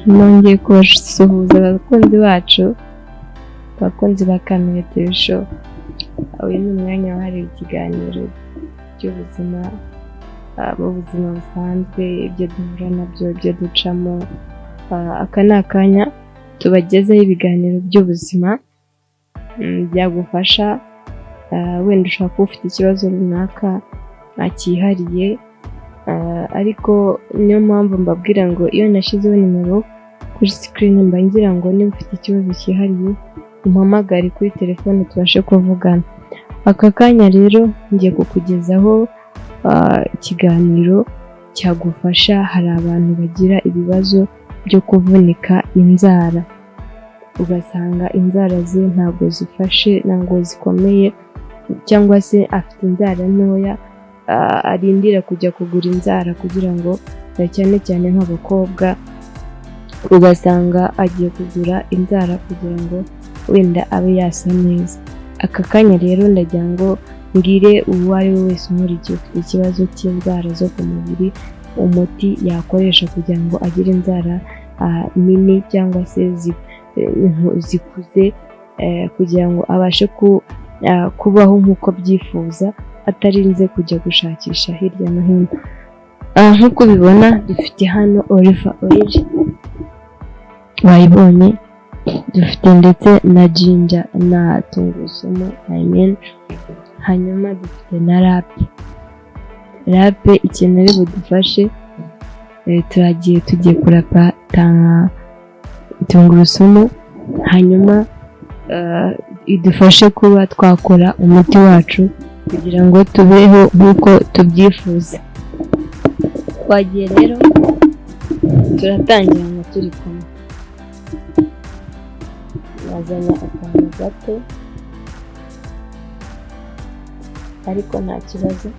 nongeye kubasuhuza abakunzi bacu, abakunzi ba Kamere TV Show. Uyu ni umwanya wahariwe ikiganiro cy'ubuzima, mu buzima busanzwe, ibyo duhura nabyo, ibyo ducamo. Aka ni akanya tubagezaho ibiganiro by'ubuzima byagufasha. Wenda ushobora kuba ufite ikibazo runaka cyihariye, ariko niyo mpamvu mbabwira ngo iyo nashyizeho nimero kuri screen mba ngira ngo niba ufite ikibazo cyihariye umpamagare kuri telefone tubashe kuvugana. Aka kanya rero ngiye kukugezaho ikiganiro cyagufasha. Hari abantu bagira ibibazo byo kuvunika inzara, ugasanga inzara ze ntabwo zifashe, ntabwo zikomeye, cyangwa se afite inzara ntoya, arindira kujya kugura inzara kugira ngo, cyane cyane nk'abakobwa, ugasanga agiye kugura inzara kugira ngo wenda abe yasa neza. Aka kanya rero ndagira ngo mbwire uwo ari we wese umurikiye ufite ikibazo cy'inzara zo ku mubiri, umuti yakoresha kugira ngo agire inzara nini cyangwa se zikuze, kugira ngo abashe kubaho nk'uko byifuza, atarinze kujya gushakisha hirya no hino. Nk'uko ubibona dufite hano Olive Oil, wayibonye, dufite ndetse na ginger na tungurusumu, hanyuma dufite na rape. Ikintu ari budufashe, tugiye kurapa tungurusumu, hanyuma idufashe kuba twakora umuti wacu kugira ngo tubeho nk'uko tubyifuza. Twagiye rero turatangira ngo turi kumwe. Nazanye akantu gato ariko nta kibazo.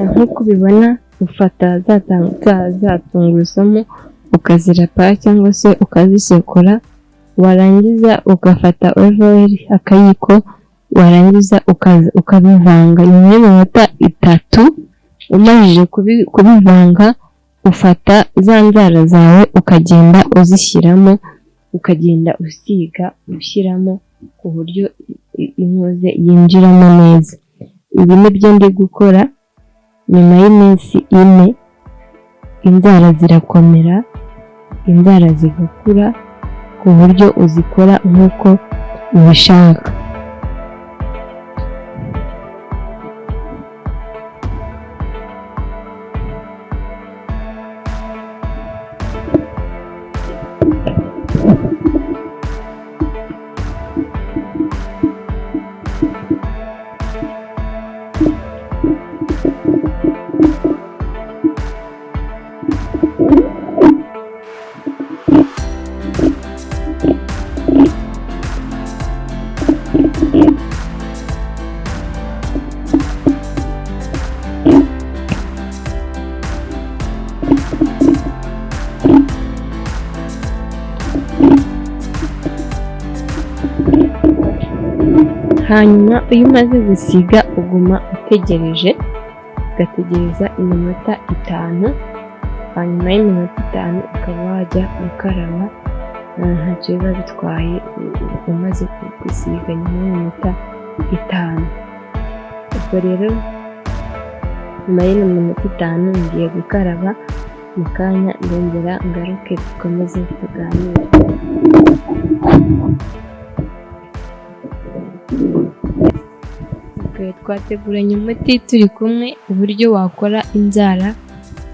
Nk'uko ubibona, ufata za tungurusumu ukazirapa cyangwa se ukazisekura, warangiza ugafata Olive Oil akayiko, warangiza ukabivanga nyuma y'iminota 3. Umajije kubivanga, ufata za nzara zawe ukagenda uzishyiramo, ukagenda usiga ushyiramo ku buryo inkoze yinjiramo neza. Ibi ni byo ndi gukora. Nyuma y'iminsi 4 inzara zirakomera, inzara zigakura ku buryo uzikora nk'uko ubishaka. hanyuma iyo umaze gusiga uguma utegereje, ugategereza iminota 5, hanyuma y'iminota 5 ukaba wajya gukaraba, ntacyo biba bitwaye umaze gusiga nyuma y'iminota 5. Ubwo rero nyuma y'iyo minota 5 ngiye gukaraba, mu kanya ndongera ngaruke dukomeze tuganire. Twateguranye umuti turi kumwe, uburyo wakora inzara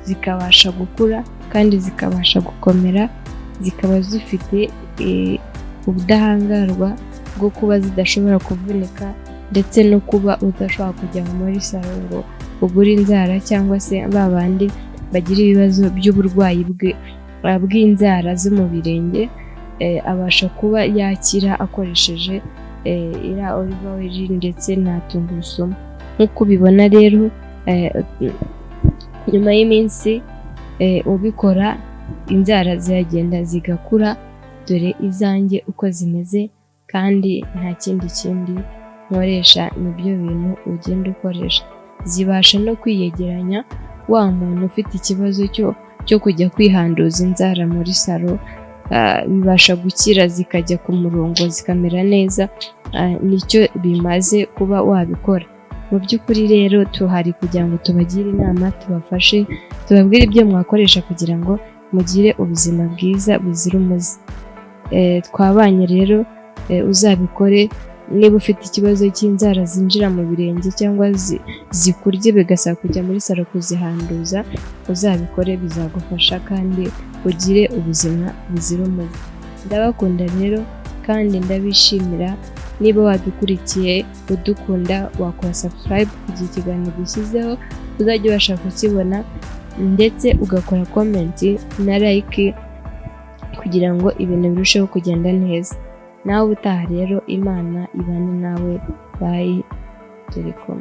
zikabasha gukura kandi zikabasha gukomera, zikaba zifite ubudahangarwa bwo kuba zidashobora kuvunika, ndetse no kuba udashobora kujya muri salo ngo ugure inzara, cyangwa se babandi bagira ibibazo by'uburwayi bw'inzara zo mu birenge, abasha kuba yakira akoresheje iriya olive oil ndetse na tungurusumu. Nk'uko ubibona rero, nyuma y'iminsi ubikora inzara ziragenda zigakura, dore izanjye uko zimeze, kandi nta kindi nkoresha, nibyo bintu ugenda ukoresha. Zibasha no kwiyegeranya, wa muntu ufite ikibazo cyo kujya kwihanduza inzara muri salo, bibasha gukira zikajya ku murongo zikamera neza. Nicyo bimaze kuba wabikora. Mu by'ukuri rero tuhari kugira ngo tubagire inama, tubafashe, tubabwire ibyo mwakoresha kugira ngo mugire ubuzima bwiza buzira umuze. Twabanye rero, uzabikore. Niba ufite ikibazo cy'inzara zinjira mu birenge cyangwa zikurye bigasaba kujya muri salo kuzihanduza, uzabikore, bizagufasha kandi ugire ubuzima buzira umuze. Ndabakunda rero kandi ndabishimira. Niba wadukurikiye udukunda, wakora subscribe kugira ikiganiro dushyizeho uzajya ubasha kukibona, ndetse ugakora comment na like kugira ngo ibintu birusheho kugenda neza. Nawe utaha rero, Imana ibane nawe. Bye, turi kumwe.